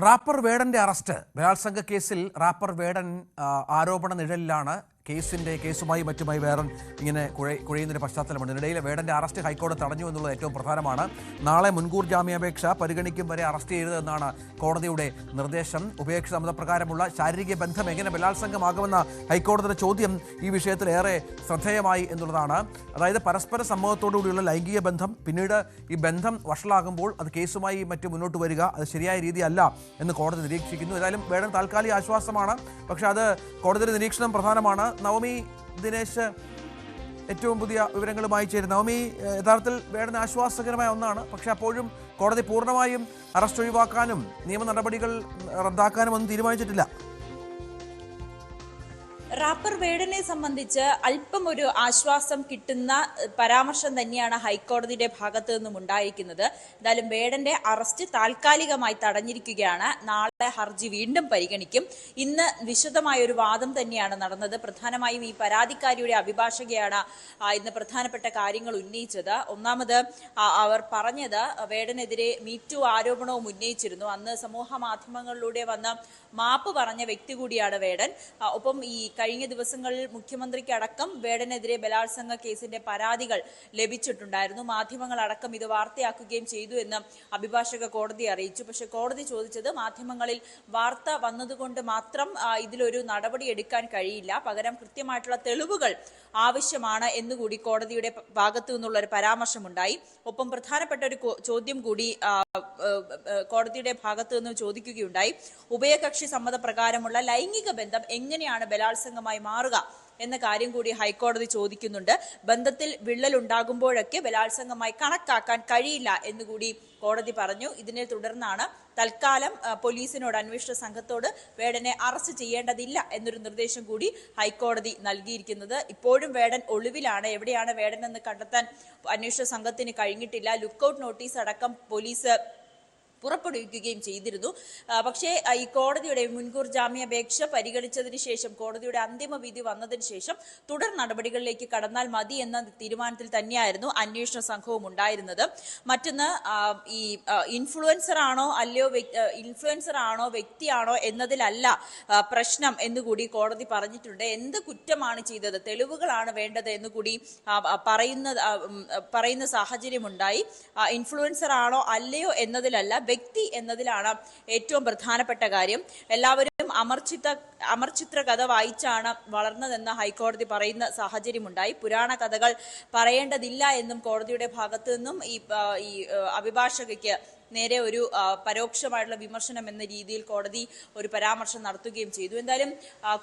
Wrapper വേടന്റെ arrest. ബലാത്സംഗ കേസിൽ റാപ്പർ വേടൻ ആരോപണ നിഴലിലാണ്. കേസുമായി മറ്റുമായി വേടൻ ഇങ്ങനെ കുഴയുന്നൊരു പശ്ചാത്തലമുണ്ട്. ഇതിനിടയിൽ വേടന്റെ അറസ്റ്റ് ഹൈക്കോടതി തടഞ്ഞു എന്നുള്ളത് ഏറ്റവും പ്രധാനമാണ്. നാളെ മുൻകൂർ ജാമ്യാപേക്ഷ പരിഗണിക്കും വരെ അറസ്റ്റ് ചെയ്തതെന്നാണ് കോടതിയുടെ നിർദ്ദേശം. ഉഭയകക്ഷി സമ്മതപ്രകാരമുള്ള ശാരീരിക ബന്ധം എങ്ങനെ ബലാത്സംഗമാകുമെന്ന ഹൈക്കോടതിയുടെ ചോദ്യം ഈ വിഷയത്തിൽ ഏറെ ശ്രദ്ധേയമായി എന്നുള്ളതാണ്. അതായത് പരസ്പര സമ്മതത്തോടുകൂടിയുള്ള ലൈംഗിക ബന്ധം, പിന്നീട് ഈ ബന്ധം വഷളാകുമ്പോൾ അത് കേസുമായി മറ്റും മുന്നോട്ട് വരിക, അത് ശരിയായ രീതിയല്ല എന്ന് കോടതി നിരീക്ഷിക്കുന്നു. ഏതായാലും വേടൻ താൽക്കാലിക ആശ്വാസമാണ്, പക്ഷേ അത് കോടതിയുടെ നിരീക്ഷണം പ്രധാനമാണ്. നവമി ദിനേശ് ഏറ്റവും പുതിയ വിവരങ്ങളുമായി ചേരും. നവമി, യഥാർത്ഥത്തിൽ വേടന് ആശ്വാസകരമായ ഒന്നാണ്, പക്ഷെ അപ്പോഴും കോടതി പൂർണ്ണമായും അറസ്റ്റ് ഒഴിവാക്കാനും നിയമ നടപടികൾ റദ്ദാക്കാനും ഒന്നും തീരുമാനിച്ചിട്ടില്ല. റാപ്പർ വേടനെ സംബന്ധിച്ച് അല്പം ഒരു ആശ്വാസം കിട്ടുന്ന പരാമർശം തന്നെയാണ് ഹൈക്കോടതിയുടെ ഭാഗത്തു നിന്നും ഉണ്ടായിരിക്കുന്നത്. എന്തായാലും വേടന്റെ അറസ്റ്റ് താൽക്കാലികമായി തടഞ്ഞിരിക്കുകയാണ്. നാളെ ഹർജി വീണ്ടും പരിഗണിക്കും. ഇന്ന് വിശദമായ ഒരു വാദം തന്നെയാണ് നടന്നത്. പ്രധാനമായും ഈ പരാതിക്കാരിയുടെ അഭിഭാഷകയാണ് ഇന്ന് പ്രധാനപ്പെട്ട കാര്യങ്ങൾ ഉന്നയിച്ചത്. ഒന്നാമത് അവർ പറഞ്ഞത്, വേടനെതിരെ മീറ്റു ആരോപണവും ഉന്നയിച്ചിരുന്നു. അന്ന് സമൂഹ മാധ്യമങ്ങളിലൂടെ വന്ന് മാപ്പ് പറഞ്ഞ വ്യക്തി കൂടിയാണ് വേടൻ. ഒപ്പം ഈ കഴിഞ്ഞ ദിവസങ്ങളിൽ മുഖ്യമന്ത്രിക്കടക്കം വേടനെതിരെ ബലാത്സംഗ കേസിന്റെ പരാതികൾ ലഭിച്ചിട്ടുണ്ടായിരുന്നു. മാധ്യമങ്ങളടക്കം ഇത് വാർത്തയാക്കുകയും ചെയ്തു എന്ന് അഭിഭാഷക കോടതിയെ അറിയിച്ചു. പക്ഷേ കോടതി ചോദിച്ചത്, മാധ്യമങ്ങളിൽ വാർത്ത വന്നതുകൊണ്ട് മാത്രം ഇതിലൊരു നടപടി എടുക്കാൻ കഴിയില്ല, പകരം കൃത്യമായിട്ടുള്ള തെളിവുകൾ ആവശ്യമാണ് എന്നുകൂടി കോടതിയുടെ ഭാഗത്തു നിന്നുള്ള ഒരു പരാമർശമുണ്ടായി. ഒപ്പം പ്രധാനപ്പെട്ട ഒരു ചോദ്യം കൂടി കോടതിയുടെ ഭാഗത്തു നിന്ന് ചോദിക്കുകയുണ്ടായി. ഉഭയകക്ഷി സമ്മതപ്രകാരമുള്ള ലൈംഗിക ബന്ധം എങ്ങനെയാണ് ബലാത്സംഗമായി മാറുക എന്ന കാര്യം കൂടി ഹൈക്കോടതി ചോദിക്കുന്നുണ്ട്. ബന്ധത്തിൽ വിള്ളൽ ഉണ്ടാകുമ്പോഴൊക്കെ ബലാത്സംഗമായി കണക്കാക്കാൻ കഴിയില്ല എന്നുകൂടി കോടതി പറഞ്ഞു. ഇതിനെ തുടർന്നാണ് തൽക്കാലം പോലീസിനോട്, അന്വേഷണ സംഘത്തോട് വേടനെ അറസ്റ്റ് ചെയ്യേണ്ടതില്ല എന്നൊരു നിർദ്ദേശം കൂടി ഹൈക്കോടതി നൽകിയിരിക്കുന്നത്. ഇപ്പോഴും വേടൻ ഒളിവിലാണ്. എവിടെയാണ് വേടൻ എന്ന് കണ്ടെത്താൻ അന്വേഷണ സംഘത്തിന് കഴിഞ്ഞിട്ടില്ല. ലുക്കൌട്ട് നോട്ടീസ് അടക്കം പോലീസ് പുറപ്പെടുവിക്കുകയും ചെയ്തിരുന്നു. പക്ഷേ ഈ കോടതിയുടെ മുൻകൂർ ജാമ്യാപേക്ഷ പരിഗണിച്ചതിന് ശേഷം, കോടതിയുടെ അന്തിമ വിധി വന്നതിന് ശേഷം തുടർ നടപടികളിലേക്ക് കടന്നാൽ മതി എന്ന തീരുമാനത്തിൽ തന്നെയായിരുന്നു അന്വേഷണ സംഘവും ഉണ്ടായിരുന്നത്. മറ്റൊന്ന്, ഈ ഇൻഫ്ലുവൻസർ ആണോ വ്യക്തിയാണോ എന്നതിലല്ല പ്രശ്നം എന്നുകൂടി കോടതി പറഞ്ഞിട്ടുണ്ട്. എന്ത് കുറ്റമാണ് ചെയ്തത്, തെളിവുകളാണ് വേണ്ടത് എന്നുകൂടി പറയുന്ന സാഹചര്യമുണ്ടായി. ഇൻഫ്ലുവൻസർ ആണോ അല്ലയോ എന്നതിലല്ല, വ്യക്തി എന്നതിലാണ് ഏറ്റവും പ്രധാനപ്പെട്ട കാര്യം. എല്ലാവരും അമർചിത്ര കഥ വായിച്ചാണ് വളർന്നതെന്ന് ഹൈക്കോടതി പറയുന്ന സാഹചര്യമുണ്ടായി. പുരാണ കഥകൾ പറയേണ്ടതില്ല എന്നും കോടതിയുടെ ഭാഗത്തു നിന്നും ഈ അഭിഭാഷകയ്ക്ക് നേരെ ഒരു പരോക്ഷമായിട്ടുള്ള വിമർശനം എന്ന രീതിയിൽ കോടതി ഒരു പരാമർശം നടത്തുകയും ചെയ്തു. എന്തായാലും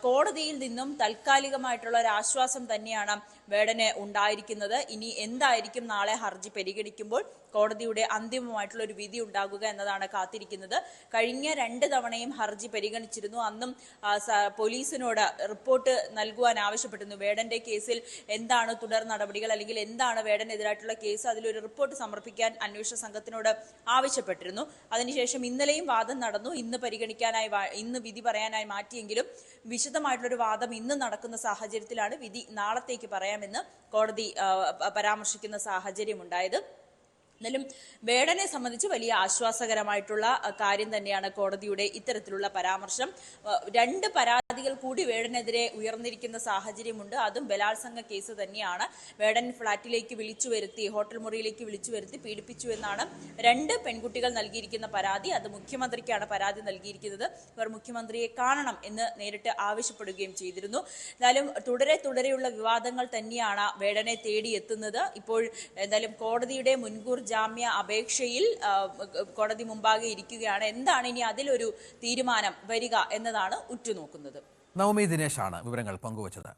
കോടതിയിൽ നിന്നും താൽക്കാലികമായിട്ടുള്ള ഒരു ആശ്വാസം തന്നെയാണ് വേടന് ഉണ്ടായിരിക്കുന്നത്. ഇനി എന്തായിരിക്കും നാളെ ഹർജി പരിഗണിക്കുമ്പോൾ കോടതിയുടെ അന്തിമമായിട്ടുള്ള ഒരു വിധി ഉണ്ടാകുക എന്നതാണ് കാത്തിരിക്കുന്നത്. കഴിഞ്ഞ 2 തവണയും ഹർജി പരിഗണിച്ചിരുന്നു. അന്നും പോലീസിനോട് റിപ്പോർട്ട് നൽകുവാൻ ആവശ്യപ്പെട്ടിരുന്നു. വേടന്റെ കേസിൽ എന്താണ് തുടർ നടപടികൾ, അല്ലെങ്കിൽ എന്താണ് വേടനെതിരായിട്ടുള്ള കേസ്, അതിലൊരു റിപ്പോർട്ട് സമർപ്പിക്കാൻ അന്വേഷണ സംഘത്തിനോട് ആവശ്യപ്പെട്ടിരുന്നു. അതിനുശേഷം ഇന്നലെയും വാദം നടന്നു. ഇന്ന് വിധി പറയാനായി മാറ്റിയെങ്കിലും വിശദമായിട്ടുള്ളൊരു വാദം ഇന്ന് നടക്കുന്ന സാഹചര്യത്തിലാണ് വിധി നാളത്തേക്ക് പറയാമെന്ന് കോടതി പരാമർശിക്കുന്ന സാഹചര്യമുണ്ടായത്. എന്നാലും വേടനെ സംബന്ധിച്ച് വലിയ ആശ്വാസകരമായിട്ടുള്ള കാര്യം തന്നെയാണ് കോടതിയുടെ ഇത്തരത്തിലുള്ള പരാമർശം. 2 പരാതികൾ കൂടി വേടനെതിരെ ഉയർന്നിരിക്കുന്ന സാഹചര്യമുണ്ട്. അതും ബലാത്സംഗ കേസ് തന്നെയാണ്. വേടൻ ഫ്ളാറ്റിലേക്ക് ഹോട്ടൽ മുറിയിലേക്ക് വിളിച്ചു വരുത്തി പീഡിപ്പിച്ചു എന്നാണ് 2 പെൺകുട്ടികൾ നൽകിയിരിക്കുന്ന പരാതി. അത് മുഖ്യമന്ത്രിക്കാണ് പരാതി നൽകിയിരിക്കുന്നത്. ഇവർ മുഖ്യമന്ത്രിയെ കാണണം എന്ന് നേരിട്ട് ആവശ്യപ്പെടുകയും ചെയ്തിരുന്നു. എന്നാലും തുടരെയുള്ള വിവാദങ്ങൾ തന്നെയാണ് വേടനെ തേടിയെത്തുന്നത്. ഇപ്പോൾ എന്തായാലും കോടതിയുടെ മുൻകൂർ ജാമ്യ അപേക്ഷയിൽ കോടതി മുമ്പാകെ ഇരിക്കുകയാണ്. എന്താണ് ഇനി അതിലൊരു തീരുമാനം വരിക എന്നതാണ് ഉറ്റുനോക്കുന്നത്. നവമി ദിനേശാണ് വിവരങ്ങൾ പങ്കുവച്ചത്.